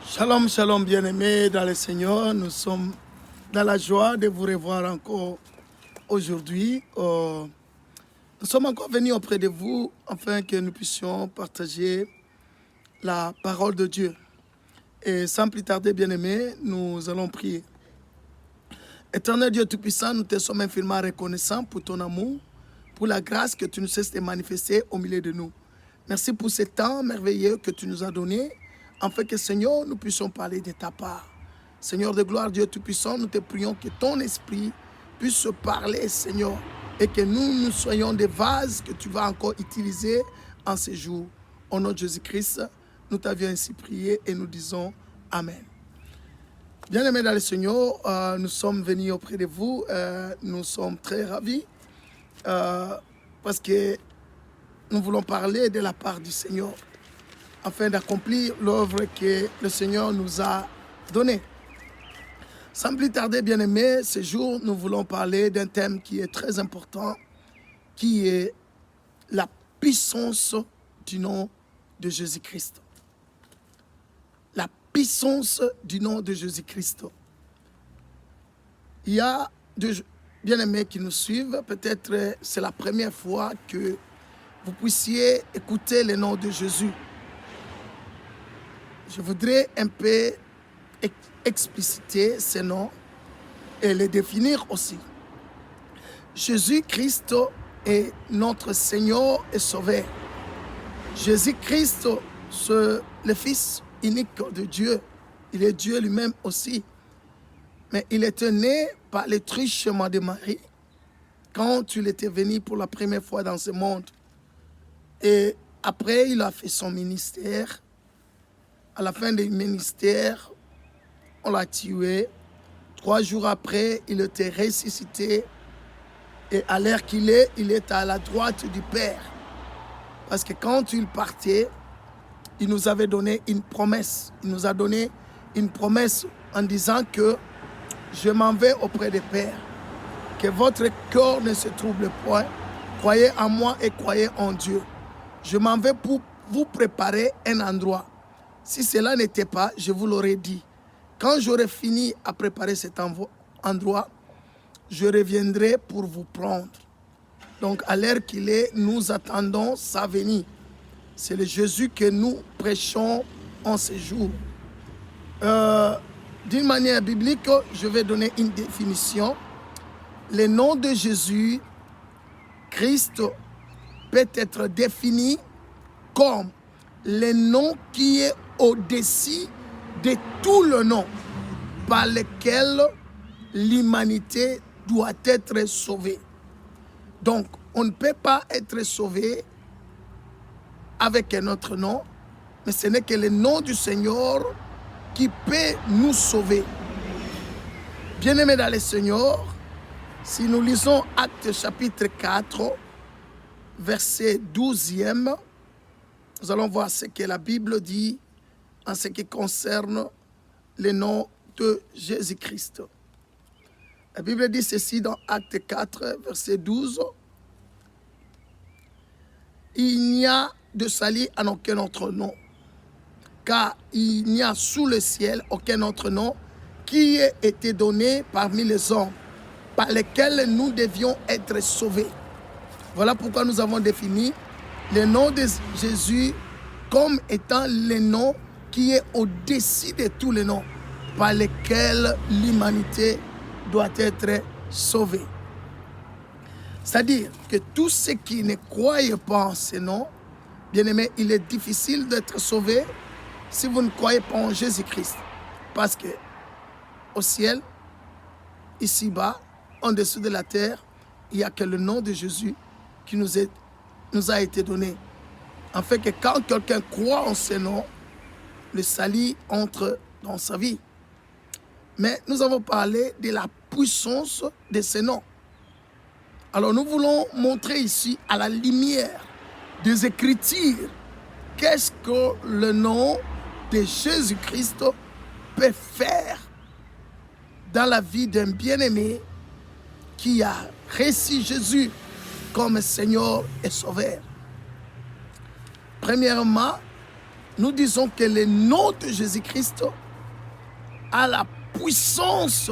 Shalom, shalom, bien-aimés dans le Seigneur. Nous sommes dans la joie de vous revoir encore aujourd'hui. Nous sommes encore venus auprès de vous afin que nous puissions partager la parole de Dieu. Et sans plus tarder, bien-aimés, nous allons prier. Éternel Dieu Tout-Puissant, nous te sommes infiniment reconnaissants pour ton amour, pour la grâce que tu nous cesses de manifester au milieu de nous. Merci pour ce temps merveilleux que tu nous as donné, afin que, Seigneur, nous puissions parler de ta part. Seigneur de gloire, Dieu Tout-Puissant, nous te prions que ton esprit puisse se parler, Seigneur, et que nous soyons des vases que tu vas encore utiliser en ces jours. Au nom de Jésus-Christ, nous t'avions ainsi prié et nous disons Amen. Bien-aimés dans le Seigneur, nous sommes venus auprès de vous. Nous sommes très ravis parce que nous voulons parler de la part du Seigneur afin d'accomplir l'œuvre que le Seigneur nous a donnée. Sans plus tarder, bien-aimés, ce jour, nous voulons parler d'un thème qui est très important, qui est la puissance du nom de Jésus-Christ. La puissance du nom de Jésus-Christ. Il y a des bien-aimés qui nous suivent. Peut-être c'est la première fois que vous puissiez écouter le nom de Jésus. Je voudrais un peu expliciter ce nom et le définir aussi. Jésus-Christ est notre Seigneur et Sauveur. Jésus-Christ, c'est le Fils unique de Dieu. Il est Dieu lui-même aussi. Mais il était né par le truchement de Marie quand il était venu pour la première fois dans ce monde. Et après, il a fait son ministère. À la fin du ministère, on l'a tué. 3 jours après, il était ressuscité. Et à l'heure qu'il est, il est à la droite du Père. Parce que quand il partait, il nous avait donné une promesse. Il nous a donné une promesse en disant que je m'en vais auprès du Père. Que votre cœur ne se trouble point. Croyez en moi et croyez en Dieu. Je m'en vais pour vous préparer un endroit. Si cela n'était pas, je vous l'aurais dit. Quand j'aurai fini à préparer cet endroit, je reviendrai pour vous prendre. Donc, à l'heure qu'il est, nous attendons sa venue. C'est le Jésus que nous prêchons en ce jour. D'une manière biblique, je vais donner une définition. Le nom de Jésus, Christ, peut être défini comme le nom qui est au-dessus de tout le nom par lequel l'humanité doit être sauvée. Donc, on ne peut pas être sauvé avec un autre nom, mais ce n'est que le nom du Seigneur qui peut nous sauver. Bien-aimés dans le Seigneur, si nous lisons Actes chapitre 4, verset 12e, nous allons voir ce que la Bible dit en ce qui concerne le nom de Jésus-Christ. La Bible dit ceci dans Acte 4, verset 12. Il n'y a de salut en aucun autre nom, car il n'y a sous le ciel aucun autre nom qui ait été donné parmi les hommes, par lesquels nous devions être sauvés. Voilà pourquoi nous avons défini le nom de Jésus comme étant le nom qui est au-dessus de tous les noms par lesquels l'humanité doit être sauvée. C'est-à-dire que tous ceux qui ne croient pas en ce nom, bien aimé, il est difficile d'être sauvé si vous ne croyez pas en Jésus-Christ. Parce que au ciel, ici-bas, en dessous de la terre, il n'y a que le nom de Jésus qui nous a été donné. En fait, que quand quelqu'un croit en ce nom, le salut entre dans sa vie. Mais nous avons parlé de la puissance de ce nom. Alors nous voulons montrer ici, à la lumière des Écritures, qu'est-ce que le nom de Jésus-Christ peut faire dans la vie d'un bien-aimé qui a reçu Jésus comme Seigneur et Sauveur. Premièrement, nous disons que le nom de Jésus-Christ a la puissance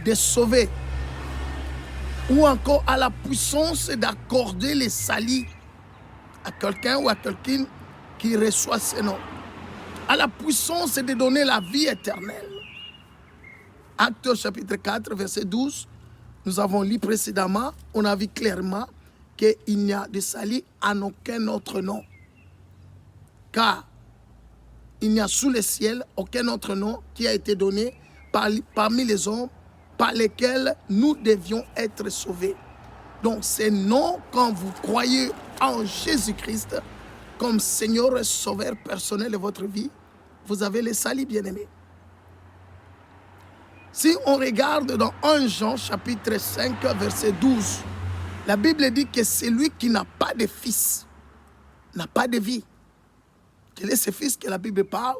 de sauver, ou encore à la puissance d'accorder les salis à quelqu'un ou à quelqu'un qui reçoit ce nom, à la puissance de donner la vie éternelle. Actes chapitre 4, verset 12, nous avons lu précédemment, on a vu clairement qu'il n'y a de salut en aucun autre nom. Car il n'y a sous le ciel aucun autre nom qui a été donné parmi les hommes par lesquels nous devions être sauvés. Donc ces noms, quand vous croyez en Jésus-Christ comme Seigneur et Sauveur personnel de votre vie, vous avez le salut, bien-aimés. Si on regarde dans 1 Jean chapitre 5 verset 12, la Bible dit que celui qui n'a pas de fils n'a pas de vie. Quel est ce fils que la Bible parle?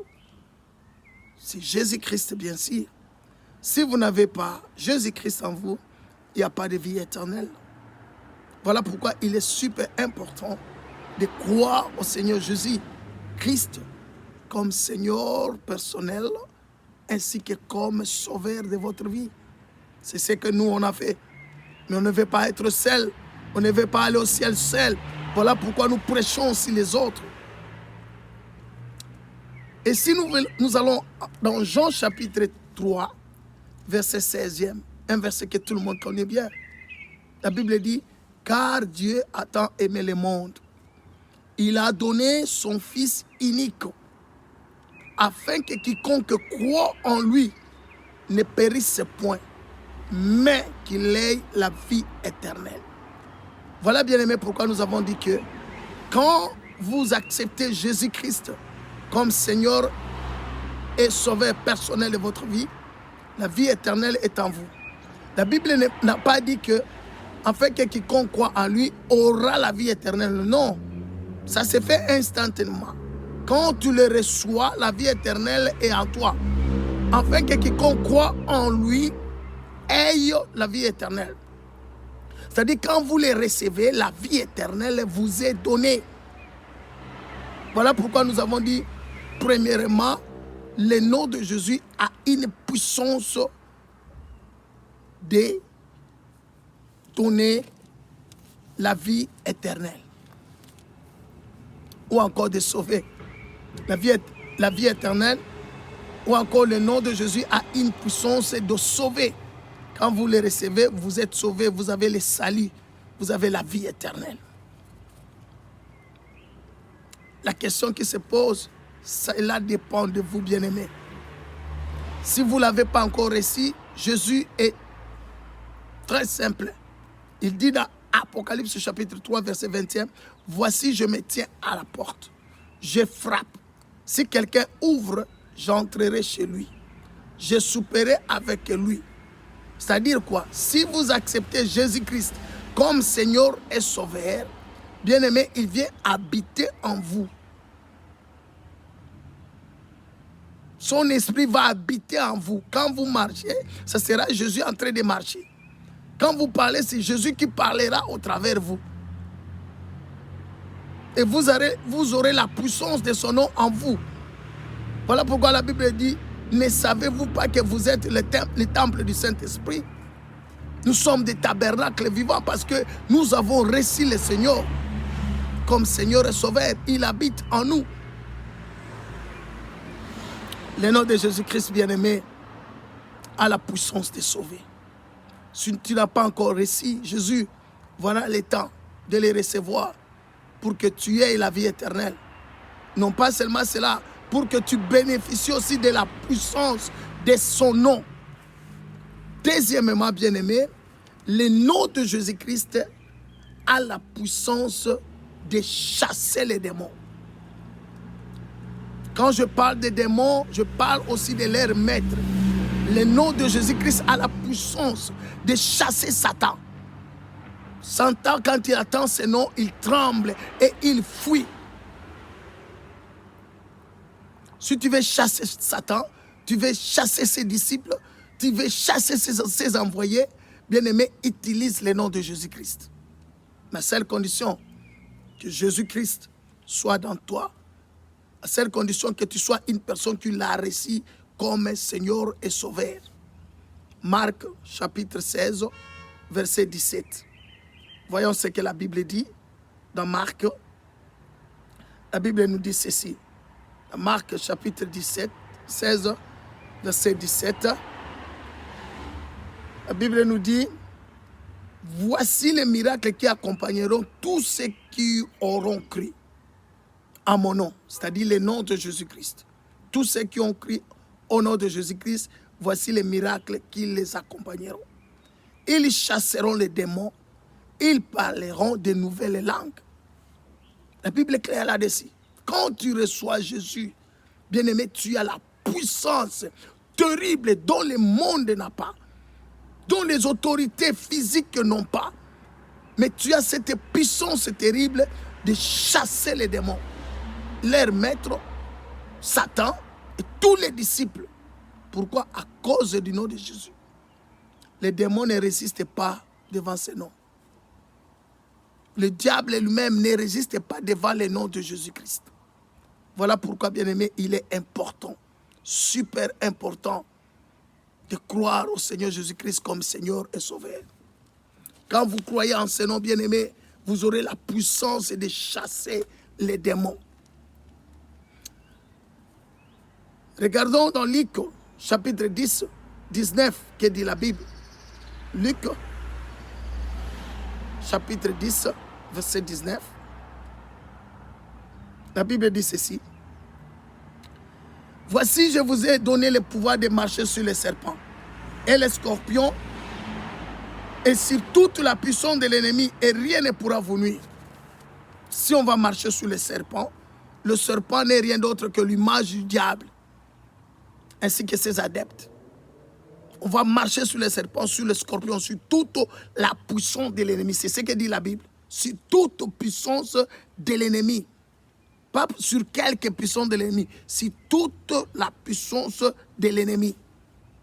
C'est Jésus-Christ, bien sûr. Si vous n'avez pas Jésus-Christ en vous, il n'y a pas de vie éternelle. Voilà pourquoi il est super important de croire au Seigneur Jésus-Christ comme Seigneur personnel, ainsi que comme sauveur de votre vie. C'est ce que nous on a fait. Mais on ne veut pas être seul. On ne veut pas aller au ciel seul. Voilà pourquoi nous prêchons aussi les autres. Et si nous allons dans Jean chapitre 3, verset 16e, un verset que tout le monde connaît bien. La Bible dit, car Dieu a tant aimé le monde. Il a donné son Fils unique, afin que quiconque croit en lui ne périsse point, mais qu'il ait la vie éternelle. Voilà, bien aimé, pourquoi nous avons dit que quand vous acceptez Jésus-Christ comme Seigneur et Sauveur personnel de votre vie, la vie éternelle est en vous. La Bible n'a pas dit que, afin que quiconque croit en lui aura la vie éternelle. Non, ça se fait instantanément. Quand tu le reçois, la vie éternelle est en toi. Afin que quiconque croit en lui ait la vie éternelle. C'est-à-dire quand vous les recevez, la vie éternelle vous est donnée. Voilà pourquoi nous avons dit, premièrement, le nom de Jésus a une puissance de donner la vie éternelle. Ou encore de sauver. La vie éternelle, ou encore le nom de Jésus a une puissance de sauver. Quand vous les recevez, vous êtes sauvés, vous avez le salut, vous avez la vie éternelle. La question qui se pose, cela dépend de vous, bien-aimés. Si vous ne l'avez pas encore reçu, Jésus est très simple. Il dit dans Apocalypse chapitre 3, verset 21, « Voici, je me tiens à la porte. Je frappe. Si quelqu'un ouvre, j'entrerai chez lui. Je souperai avec lui. » C'est-à-dire quoi? Si vous acceptez Jésus-Christ comme Seigneur et Sauveur, bien-aimé, il vient habiter en vous. Son esprit va habiter en vous. Quand vous marchez, ce sera Jésus en train de marcher. Quand vous parlez, c'est Jésus qui parlera au travers de vous. Et vous aurez la puissance de son nom en vous. Voilà pourquoi la Bible dit, ne savez-vous pas que vous êtes le temple du Saint-Esprit? Nous sommes des tabernacles vivants parce que nous avons reçu le Seigneur comme Seigneur et Sauveur. Il habite en nous. Le nom de Jésus-Christ, bien-aimé, a la puissance de sauver. Si tu n'as pas encore reçu Jésus, voilà le temps de les recevoir pour que tu aies la vie éternelle. Non pas seulement cela, pour que tu bénéficies aussi de la puissance de son nom. Deuxièmement, bien-aimé, le nom de Jésus-Christ a la puissance de chasser les démons. Quand je parle des démons, je parle aussi de leur maître. Le nom de Jésus-Christ a la puissance de chasser Satan. Satan, quand il entend ce nom, il tremble et il fuit. Si tu veux chasser Satan, tu veux chasser ses disciples, tu veux chasser ses envoyés, bien-aimé, utilise le nom de Jésus-Christ. Ma seule condition, que Jésus-Christ soit dans toi à seule condition que tu sois une personne qui l'a reçu comme Seigneur et Sauveur. Marc chapitre 16, verset 17. Voyons ce que la Bible dit dans Marc. La Bible nous dit ceci. Dans Marc chapitre 16, verset 17. La Bible nous dit: voici les miracles qui accompagneront tous ceux qui auront cru en mon nom, c'est-à-dire le nom de Jésus-Christ. Tous ceux qui ont cru au nom de Jésus-Christ, voici les miracles qui les accompagneront. Ils chasseront les démons, ils parleront de nouvelles langues. La Bible est claire là-dessus. Quand tu reçois Jésus, bien-aimé, tu as la puissance terrible dont le monde n'a pas, dont les autorités physiques n'ont pas. Mais tu as cette puissance terrible de chasser les démons. Leur maître, Satan et tous les disciples. Pourquoi? À cause du nom de Jésus. Les démons ne résistent pas devant ce nom. Le diable lui-même ne résiste pas devant le nom de Jésus-Christ. Voilà pourquoi, bien-aimé, il est important, super important, de croire au Seigneur Jésus-Christ comme Seigneur et Sauveur. Quand vous croyez en ce nom, bien-aimé, vous aurez la puissance de chasser les démons. Regardons dans Luc, chapitre 10, 19, que dit la Bible. Luc, chapitre 10, verset 19. La Bible dit ceci. Voici, je vous ai donné le pouvoir de marcher sur les serpents et les scorpions et sur toute la puissance de l'ennemi, et rien ne pourra vous nuire. Si on va marcher sur les serpents, le serpent n'est rien d'autre que l'image du diable, ainsi que ses adeptes. On va marcher sur les serpents, sur les scorpions, sur toute la puissance de l'ennemi. C'est ce que dit la Bible. Sur toute puissance de l'ennemi. Pas sur quelques puissances de l'ennemi. Sur toute la puissance de l'ennemi.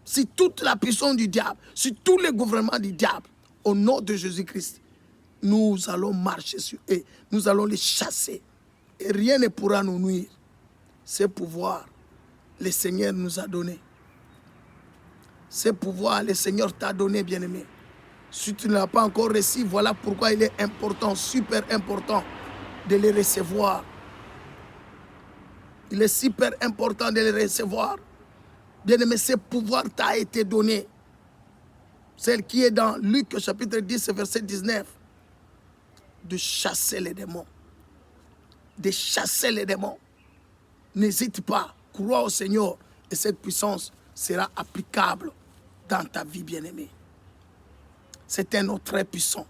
Sur toute la puissance du diable. Sur tous les gouvernements du diable. Au nom de Jésus-Christ, nous allons marcher sur eux. Nous allons les chasser. Et rien ne pourra nous nuire. Ce pouvoir, le Seigneur nous a donné. Ce pouvoir, le Seigneur t'a donné, bien-aimé. Si tu ne l'as pas encore reçu, voilà pourquoi il est important, super important, de les recevoir. Il est super important de les recevoir. Bien-aimé, ce pouvoir t'a été donné. Celle qui est dans Luc, chapitre 10, verset 19. De chasser les démons. De chasser les démons. N'hésite pas, crois au Seigneur et cette puissance sera applicable dans ta vie, bien-aimée. C'est un nom très puissant.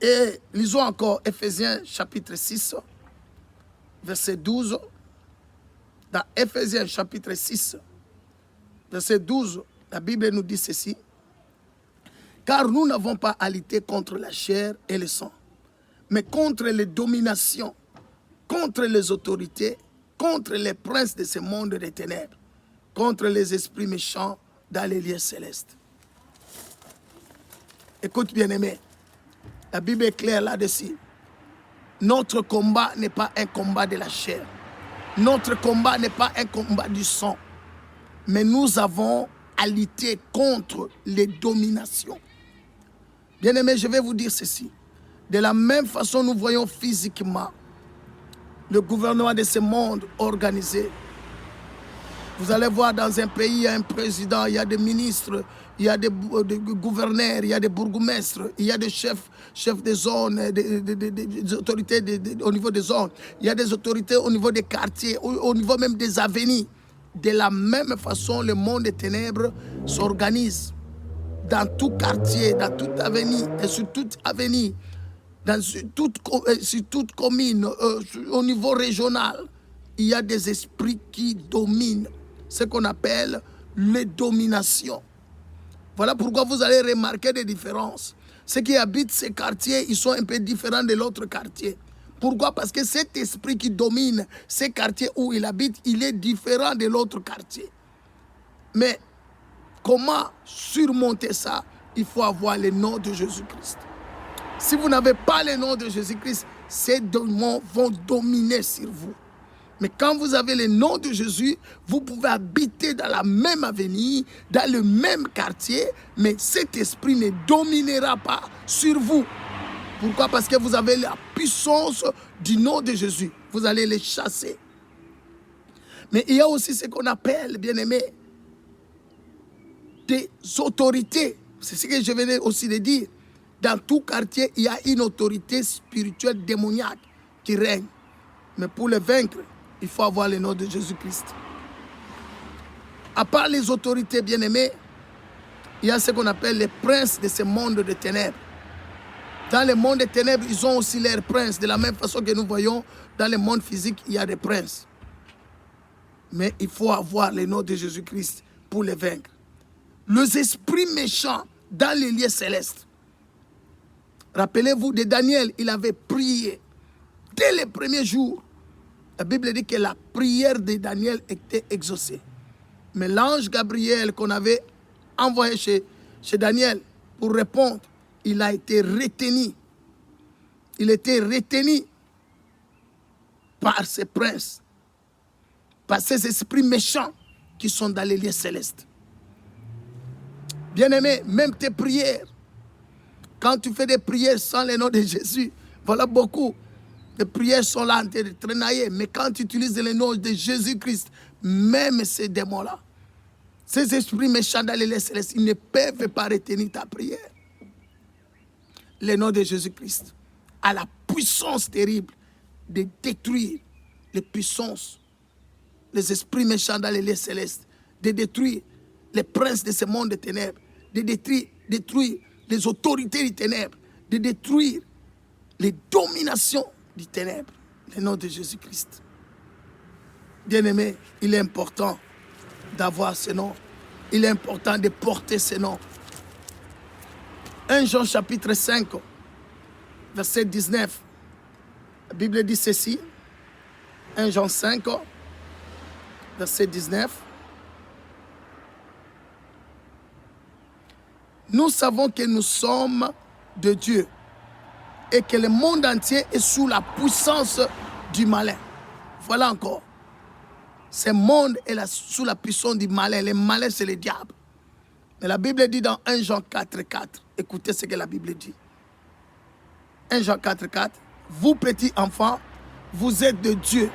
Et lisons encore Éphésiens chapitre 6, verset 12. Dans Éphésiens chapitre 6, verset 12, la Bible nous dit ceci. Car nous n'avons pas à lutter contre la chair et le sang, mais contre les dominations, contre les autorités, contre les princes de ce monde des ténèbres, contre les esprits méchants dans les lieux célestes. Écoute, bien-aimé, la Bible est claire là-dessus. Notre combat n'est pas un combat de la chair. Notre combat n'est pas un combat du sang. Mais nous avons à lutter contre les dominations. Bien-aimé, je vais vous dire ceci. De la même façon, nous voyons physiquement le gouvernement de ce monde organisé. Vous allez voir dans un pays, il y a un président, il y a des ministres, il y a des gouverneurs, il y a des bourgmestres, il y a des chefs de zone, des autorités au niveau des zones, il y a des autorités au niveau des quartiers, au niveau même des avenues. De la même façon, le monde des ténèbres s'organise dans tout quartier, dans toute avenue et sur toute avenue, sur toute commune, au niveau régional. Il y a des esprits qui dominent, ce qu'on appelle les dominations. Voilà pourquoi vous allez remarquer des différences. Ceux qui habitent ces quartiers, ils sont un peu différents de l'autre quartier. Pourquoi? Parce que cet esprit qui domine ces quartiers où il habite, il est différent de l'autre quartier. Mais comment surmonter ça? Il faut avoir le nom de Jésus-Christ. Si vous n'avez pas le nom de Jésus-Christ, ces démons vont dominer sur vous. Mais quand vous avez le nom de Jésus, vous pouvez habiter dans la même avenue, dans le même quartier, mais cet esprit ne dominera pas sur vous. Pourquoi? Parce que vous avez la puissance du nom de Jésus. Vous allez les chasser. Mais il y a aussi ce qu'on appelle, bien aimé, des autorités. C'est ce que je venais aussi de dire. Dans tout quartier, il y a une autorité spirituelle démoniaque qui règne. Mais pour le vaincre, il faut avoir le nom de Jésus-Christ. À part les autorités bien-aimées, il y a ce qu'on appelle les princes de ce monde de ténèbres. Dans le monde des ténèbres, ils ont aussi leurs princes. De la même façon que nous voyons dans le monde physique, il y a des princes. Mais il faut avoir le nom de Jésus-Christ pour les vaincre. Les esprits méchants dans les lieux célestes. Rappelez-vous de Daniel, il avait prié dès les premiers jours. La Bible dit que la prière de Daniel était exaucée. Mais l'ange Gabriel qu'on avait envoyé chez Daniel pour répondre, il a été retenu. Il était retenu par ces princes, par ces esprits méchants qui sont dans les lieux célestes. Bien-aimé, même tes prières, quand tu fais des prières sans le nom de Jésus, voilà beaucoup. Les prières sont là en train de traînailler. Mais quand tu utilises le nom de Jésus-Christ, même ces démons-là, ces esprits méchants dans les lieux célestes, ils ne peuvent pas retenir ta prière. Le nom de Jésus-Christ a la puissance terrible de détruire les puissances, les esprits méchants dans les lieux célestes, de détruire les princes de ce monde de ténèbres, de détruire les autorités des ténèbres, de détruire les dominations des ténèbres. Le nom de Jésus-Christ. Bien-aimé, il est important d'avoir ce nom. Il est important de porter ce nom. 1 Jean chapitre 5, verset 19. La Bible dit ceci. 1 Jean 5, verset 19. Nous savons que nous sommes de Dieu et que le monde entier est sous la puissance du malin. Voilà encore. Ce monde est sous la puissance du malin. Le malin, c'est le diable. Mais la Bible dit dans 1 Jean 4, 4, écoutez ce que la Bible dit. 1 Jean 4, 4, vous petits enfants, vous êtes de Dieu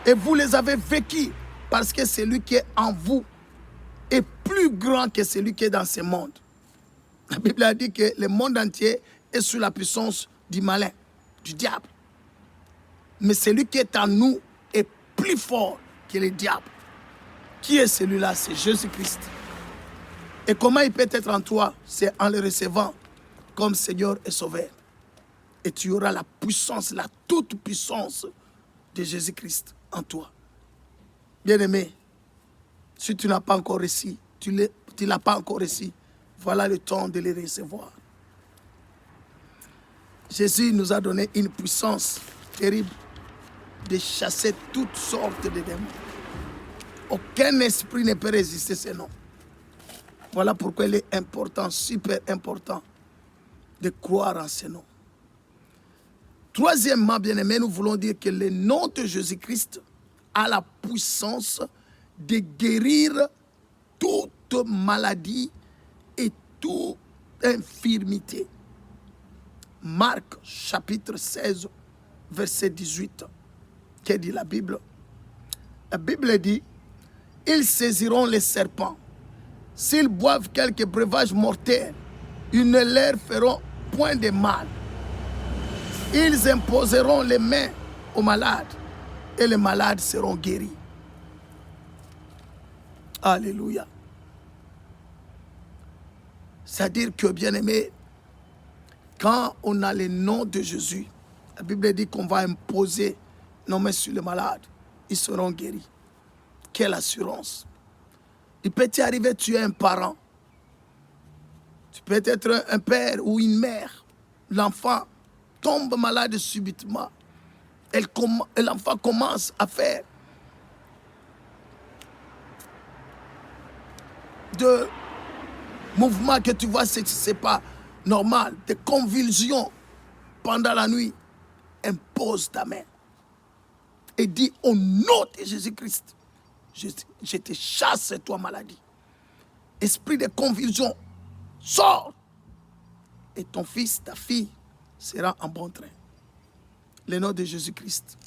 et vous les avez vécus parce que celui qui est en vous est plus grand que celui qui est dans ce monde. La Bible a dit que le monde entier est sous la puissance du malin, du diable. Mais celui qui est en nous est plus fort que le diable. Qui est celui-là? C'est Jésus-Christ. Et comment il peut être en toi? C'est en le recevant comme Seigneur et Sauveur. Et tu auras la puissance, la toute puissance de Jésus-Christ en toi. Bien-aimé, si tu n'as pas encore reçu, tu ne l'as pas encore reçu, voilà le temps de les recevoir. Jésus nous a donné une puissance terrible de chasser toutes sortes de démons. Aucun esprit ne peut résister à ce nom. Voilà pourquoi il est important, super important, de croire en ce nom. Troisièmement, bien-aimés, nous voulons dire que le nom de Jésus-Christ a la puissance de guérir toute maladie et toute infirmité. Marc chapitre 16, verset 18. Que dit la Bible? La Bible dit, ils saisiront les serpents. S'ils boivent quelques breuvages mortels, ils ne leur feront point de mal. Ils imposeront les mains aux malades et les malades seront guéris. Alléluia. C'est-à-dire que, bien-aimé, quand on a le nom de Jésus, la Bible dit qu'on va imposer nos mains sur les malades. Ils seront guéris. Quelle assurance. Il peut t'arriver, tu es un parent. Tu peux être un père ou une mère. L'enfant tombe malade subitement. Et l'enfant commence à faire de mouvements que tu vois, ce n'est pas normal. Des convulsions pendant la nuit. Impose ta main. et dis au nom de Jésus-Christ, je te chasse, toi maladie. Esprit de confusion, sors. Et ton fils, ta fille sera en bon train. Le nom de Jésus-Christ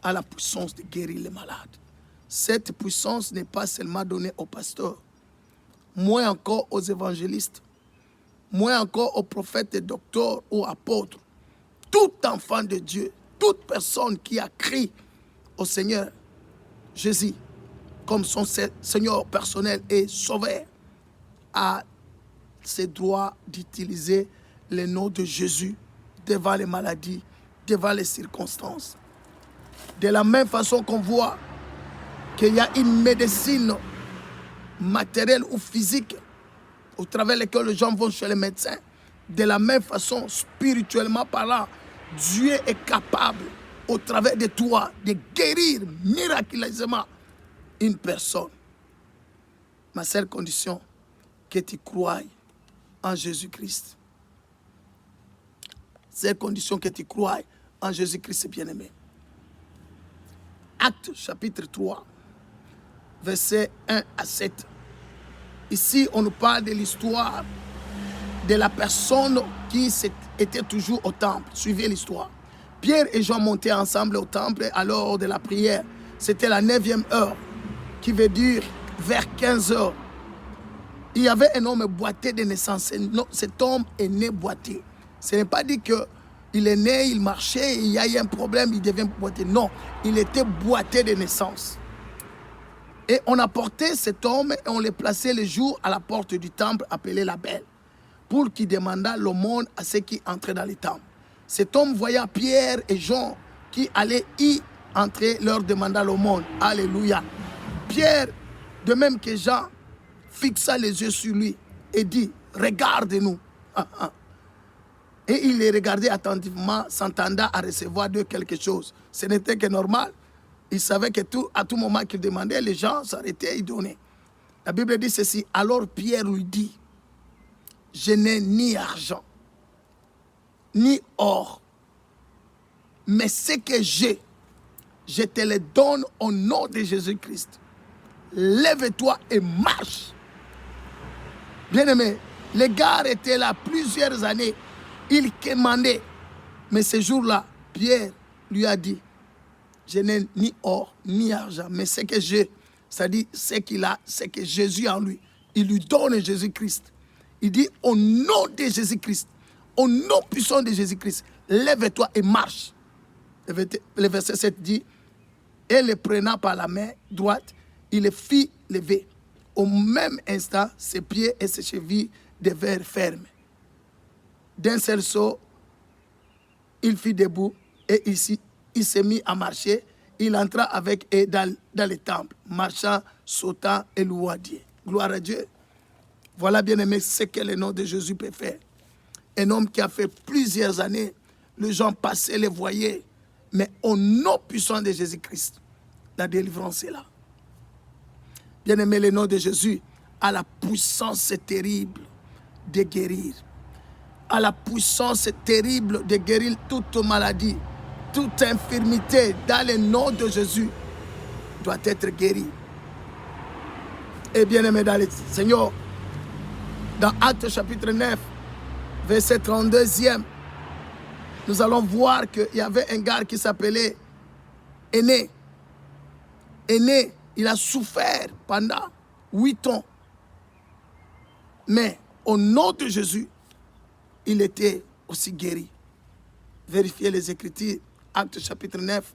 a la puissance de guérir les malades. Cette puissance n'est pas seulement donnée aux pasteurs, moins encore aux évangélistes, moins encore aux prophètes et docteurs ou apôtres. Tout enfant de Dieu, toute personne qui a crié au Seigneur Jésus comme son Seigneur personnel et sauveur a ce droit d'utiliser le nom de Jésus devant les maladies, devant les circonstances. De la même façon qu'on voit qu'il y a une médecine matérielle ou physique au travers laquelle les gens vont chez les médecins, de la même façon, spirituellement parlant, Dieu est capable, au travers de toi, de guérir miraculeusement une personne. Ma seule condition, que tu croies en Jésus-Christ. C'est condition que tu croies en Jésus-Christ, bien-aimé. Actes chapitre 3, versets 1 à 7. Ici, on nous parle de l'histoire de la personne qui était toujours au temple. Suivez l'histoire. Pierre et Jean montaient ensemble au temple à l'heure de la prière. C'était la 9e heure, qui veut dire vers 15 heures. Il y avait un homme boiteux de naissance. Cet homme est né boiteux. Ce n'est pas dit qu'il est né, il marchait, il y a eu un problème, il devient boiteux. Non, il était boiteux de naissance. Et on a porté cet homme et on l'a placé le jour à la porte du temple appelé la Belle, pour qu'il demandât l'aumône à ceux qui entraient dans le temple. Cet homme voyant Pierre et Jean qui allaient y entrer, leur demanda l'aumône. Alléluia. Pierre, de même que Jean, fixa les yeux sur lui et dit, regarde-nous. Et il les regardait attentivement, s'entendant à recevoir de quelque chose. Ce n'était que normal. Il savait que à tout moment qu'il demandait, les gens s'arrêtaient et donnaient. La Bible dit ceci, alors Pierre lui dit, je n'ai ni argent, ni or, mais ce que j'ai, je te le donne au nom de Jésus-Christ. Lève-toi et marche. Bien-aimé, les gars étaient là plusieurs années. Il commandait. Mais ce jour-là, Pierre lui a dit, je n'ai ni or, ni argent, mais ce que j'ai, c'est-à-dire ce qu'il a, c'est que Jésus en lui. Il lui donne Jésus-Christ. Il dit, au nom de Jésus-Christ, au nom puissant de Jésus-Christ, lève-toi et marche. Le verset 7 dit, et le prenant par la main droite, il le fit lever. Au même instant, ses pieds et ses chevilles devinrent fermes. D'un seul saut, il fit debout et il s'est mis à marcher. Il entra avec eux dans le temple, marchant, sautant et louant Dieu. Gloire à Dieu. Voilà, bien aimé, ce que le nom de Jésus peut faire. Un homme qui a fait plusieurs années, les gens passaient, les voyaient, mais au nom puissant de Jésus-Christ, la délivrance est là. Bien aimé, le nom de Jésus a la puissance terrible de guérir. A la puissance terrible de guérir toute maladie, toute infirmité dans le nom de Jésus doit être guérie. Et bien aimé dans le Seigneur, dans Actes chapitre 9, verset 32e, nous allons voir qu'il y avait un gars qui s'appelait Aîné. Aîné, il a souffert pendant 8 ans. Mais au nom de Jésus, il était aussi guéri. Vérifiez les Écritures, Actes chapitre 9,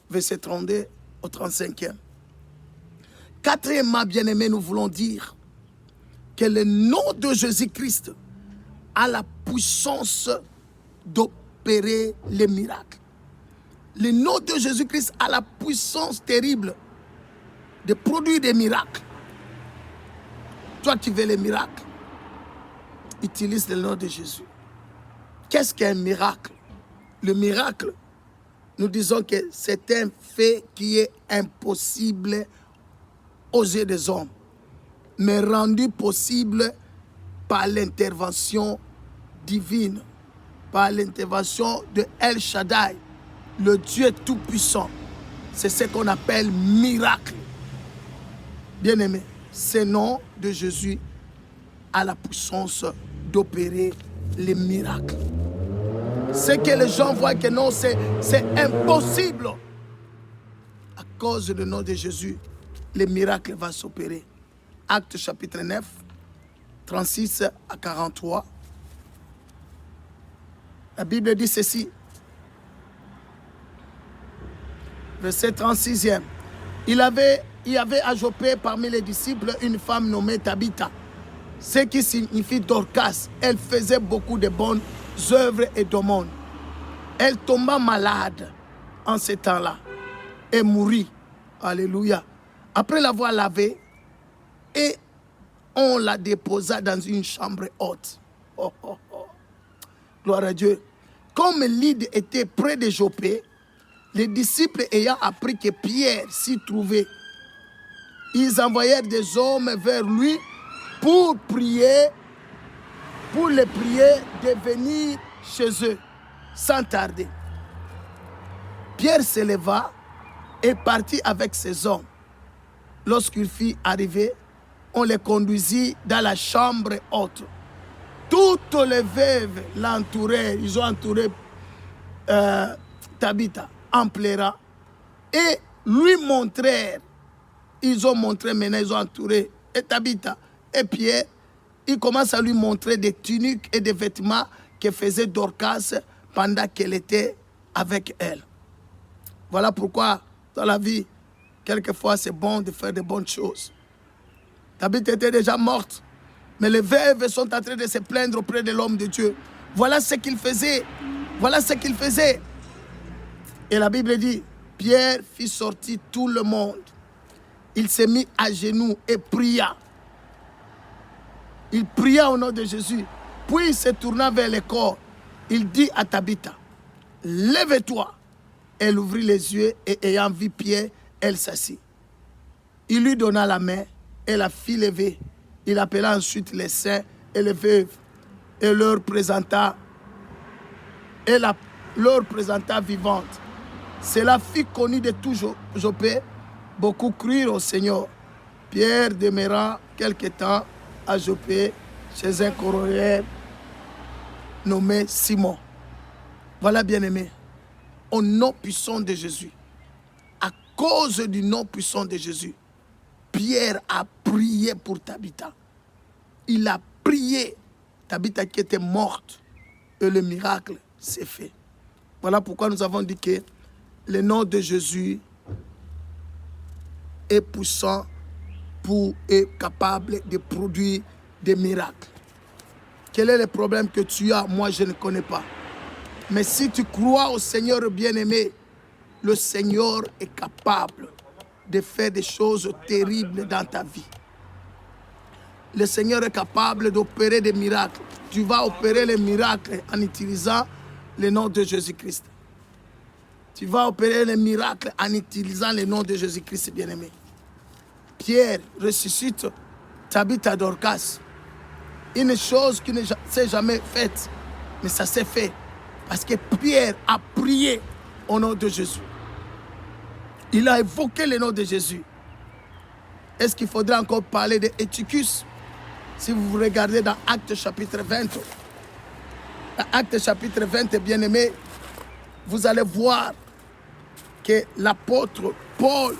verset 32 au 35e. Quatrièmement, bien-aimés, nous voulons dire que le nom de Jésus-Christ a la puissance d'opérer les miracles. Le nom de Jésus-Christ a la puissance terrible de produire des miracles. Toi qui veux les miracles, utilise le nom de Jésus. Qu'est-ce qu'un miracle? Le miracle, nous disons que c'est un fait qui est impossible aux yeux des hommes, mais rendu possible par l'intervention divine, par l'intervention de El Shaddai, le Dieu tout-puissant. c'est ce qu'on appelle miracle. Bien-aimé, ce nom de Jésus a la puissance d'opérer les miracles. Ce que les gens voient que non, c'est impossible. À cause du nom de Jésus, les miracles vont s'opérer. Actes chapitre 9, 36 à 43. La Bible dit ceci. Verset 36e. Il y avait à Joppé parmi les disciples une femme nommée Tabitha, ce qui signifie Dorcas. Elle faisait beaucoup de bonnes œuvres et d'aumônes. Elle tomba malade en ce temps-là et mourut. Alléluia. Après l'avoir lavée, et on la déposa dans une chambre haute. Oh, oh, oh. Gloire à Dieu. Comme Lyde était près de Joppé, les disciples ayant appris que Pierre s'y trouvait, ils envoyèrent des hommes vers lui pour prier, pour les prier de venir chez eux sans tarder. Pierre se leva et partit avec ses hommes. Lorsqu'il fut arrivé, on les conduisit dans la chambre haute. Toutes les veuves l'entourèrent, ils ont entouré Tabitha en pleurant et lui montrèrent, ils ont entouré et Tabitha et Pierre, ils commencent à lui montrer des tuniques et des vêtements que faisait Dorcas pendant qu'elle était avec elle. Voilà pourquoi dans la vie, quelquefois c'est bon de faire de bonnes choses. Tabitha était déjà morte, mais les veuves sont en train de se plaindre auprès de l'homme de Dieu. Voilà ce qu'il faisait. Voilà ce qu'il faisait. Et la Bible dit, Pierre fit sortir tout le monde. Il s'est mis à genoux et pria. Il pria au nom de Jésus. Puis il se tourna vers le corps. Il dit à Tabitha, lève-toi. Elle ouvrit les yeux et ayant vu Pierre, elle s'assit. Il lui donna la main et la fit lever. Il appela ensuite les saints et les veuves et leur présenta vivante. Cela fit connu de tout Joppé. Beaucoup crurent au Seigneur. Pierre demeura quelque temps à Joppé chez un corroyeur nommé Simon. Voilà, bien-aimé, au nom puissant de Jésus, à cause du nom puissant de Jésus, Pierre a prié pour Tabitha. Il a prié Tabitha qui était morte et le miracle s'est fait. Voilà pourquoi nous avons dit que le nom de Jésus est puissant et capable de produire des miracles. Quel est le problème que tu as? Moi, je ne connais pas. Mais si tu crois au Seigneur bien-aimé, le Seigneur est capable de faire des choses terribles dans ta vie. Le Seigneur est capable d'opérer des miracles. Tu vas opérer les miracles en utilisant le nom de Jésus-Christ. Tu vas opérer les miracles en utilisant le nom de Jésus-Christ, bien-aimé. Pierre ressuscite Tabitha Dorcas. Une chose qui ne s'est jamais faite, mais ça s'est fait. Parce que Pierre a prié au nom de Jésus. Il a évoqué le nom de Jésus. Est-ce qu'il faudrait encore parler d'Eutychus? Si vous regardez dans Actes chapitre 20, dans Actes chapitre 20, bien-aimé, vous allez voir que l'apôtre Paul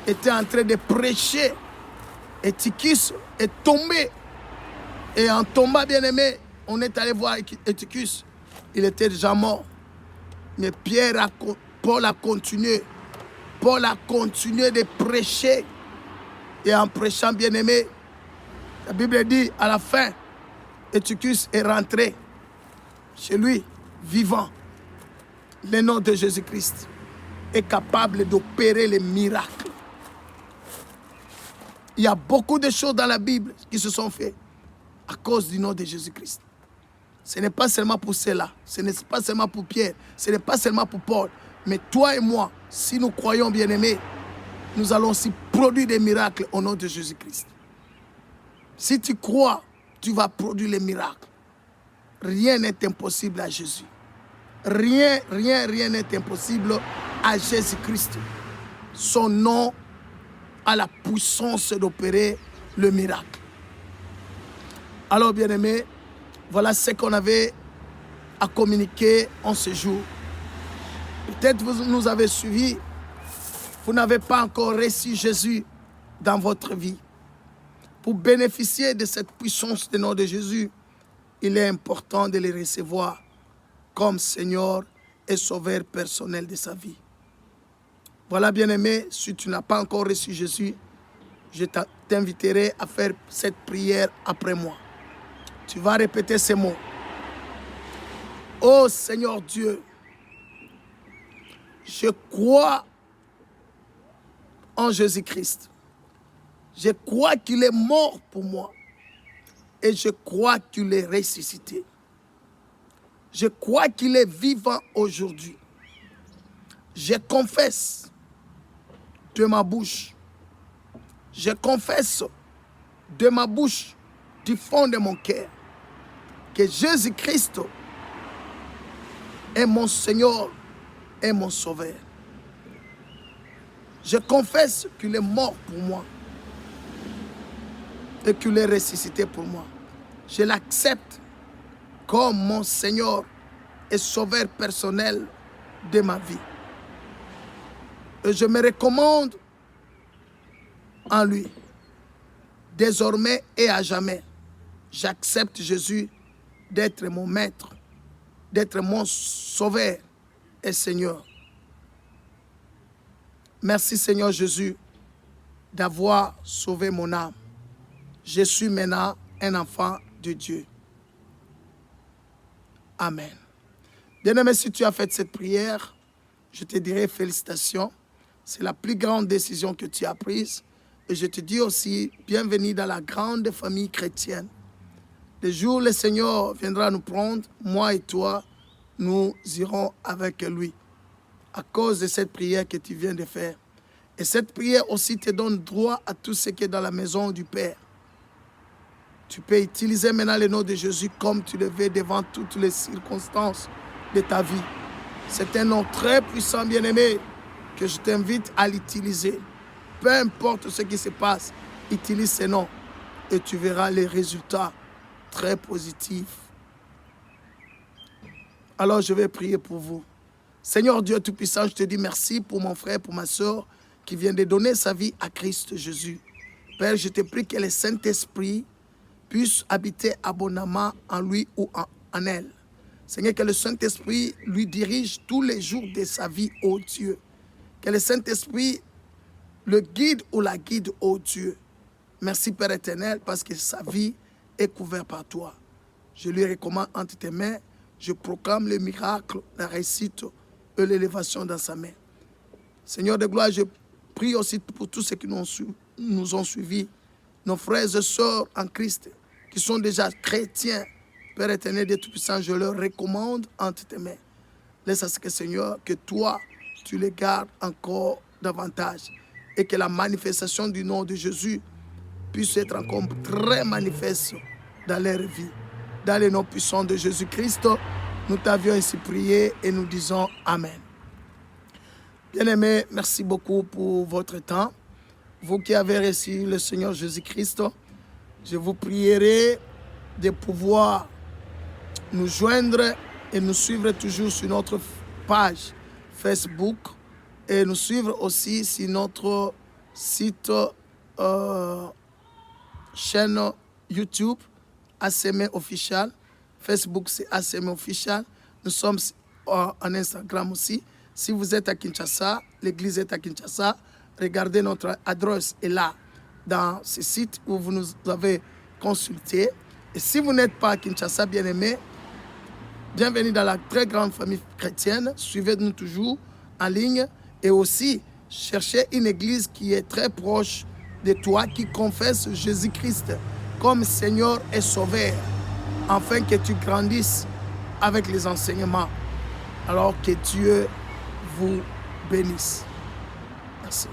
était en train de prêcher. Eutychus est tombé. Et en tombant, bien-aimé, on est allé voir Eutychus. Il était déjà mort. Mais Paul a continué. Paul a continué de prêcher. Et en prêchant, bien-aimé, la Bible dit à la fin, Eutychus est rentré chez lui, vivant. Le nom de Jésus-Christ est capable d'opérer les miracles. Il y a beaucoup de choses dans la Bible qui se sont faites à cause du nom de Jésus-Christ. Ce n'est pas seulement pour cela, ce n'est pas seulement pour Pierre, ce n'est pas seulement pour Paul, mais toi et moi, si nous croyons bien-aimés, nous allons aussi produire des miracles au nom de Jésus-Christ. Si tu crois, tu vas produire les miracles. Rien n'est impossible à Jésus. Rien n'est impossible à Jésus-Christ. son nom a la puissance d'opérer le miracle. Alors, bien-aimés, voilà ce qu'on avait à communiquer en ce jour. Peut-être vous nous avez suivis, vous n'avez pas encore reçu Jésus dans votre vie. Pour bénéficier de cette puissance du nom de Jésus, il est important de le recevoir comme Seigneur et Sauveur personnel de sa vie. Voilà, bien-aimé, si tu n'as pas encore reçu Jésus, je t'inviterai à faire cette prière après moi. Tu vas répéter ces mots. Oh Seigneur Dieu, je crois en Jésus-Christ. Je crois qu'il est mort pour moi et je crois qu'il est ressuscité. Je crois qu'il est vivant aujourd'hui. Je confesse de ma bouche. Je confesse de ma bouche, du fond de mon cœur, que Jésus-Christ est mon Seigneur et mon Sauveur. Je confesse qu'il est mort pour moi et qu'il est ressuscité pour moi. Je l'accepte comme mon Seigneur et Sauveur personnel de ma vie. Et je me recommande en lui. Désormais et à jamais, j'accepte Jésus d'être mon maître, d'être mon Sauveur et Seigneur. Merci Seigneur Jésus d'avoir sauvé mon âme. Je suis maintenant un enfant de Dieu. Amen. Bien-aimé, si tu as fait cette prière, je te dirai félicitations. C'est la plus grande décision que tu as prise. Et je te dis aussi, bienvenue dans la grande famille chrétienne. Le jour où le Seigneur viendra nous prendre, moi et toi, nous irons avec lui. À cause de cette prière que tu viens de faire. Et cette prière aussi te donne droit à tout ce qui est dans la maison du Père. Tu peux utiliser maintenant le nom de Jésus comme tu le veux devant toutes les circonstances de ta vie. C'est un nom très puissant, bien-aimé, que je t'invite à l'utiliser. Peu importe ce qui se passe, utilise ce nom et tu verras les résultats très positifs. Alors je vais prier pour vous. Seigneur Dieu Tout-Puissant, je te dis merci pour mon frère, pour ma soeur qui vient de donner sa vie à Christ Jésus. Père, je te prie que le Saint-Esprit puisse habiter abondamment en lui ou en elle. Seigneur, que le Saint-Esprit lui dirige tous les jours de sa vie, ô Dieu. Que le Saint-Esprit le guide ou la guide, ô Dieu. Merci Père éternel, parce que sa vie est couverte par toi. Je lui recommande entre tes mains. Je proclame le miracle, la réussite et l'élévation dans sa main. Seigneur de gloire, je prie aussi pour tous ceux qui nous ont suivis, nos frères et sœurs en Christ, qui sont déjà chrétiens. Père éternel Dieu Tout-Puissant, je leur recommande entre tes mains. Laisse à ce que, Seigneur, que toi, tu les gardes encore davantage et que la manifestation du nom de Jésus puisse être encore très manifeste dans leur vie. Dans le nom puissant de Jésus-Christ, nous t'avions ainsi prié et nous disons Amen. Bien-aimés, merci beaucoup pour votre temps. Vous qui avez reçu le Seigneur Jésus-Christ, je vous prierai de pouvoir nous joindre et nous suivre toujours sur notre page Facebook et nous suivre aussi sur notre site chaîne YouTube ACM Official. Facebook c'est ACM Official. Nous sommes en Instagram aussi. Si vous êtes à Kinshasa, l'église est à Kinshasa, regardez notre adresse est là dans ce site où vous nous avez consulté. Et si vous n'êtes pas à Kinshasa, bien-aimé, bienvenue dans la très grande famille chrétienne. Suivez-nous toujours en ligne et aussi cherchez une église qui est très proche de toi, qui confesse Jésus-Christ comme Seigneur et Sauveur, afin que tu grandisses avec les enseignements. Alors que Dieu vous bénisse. Merci.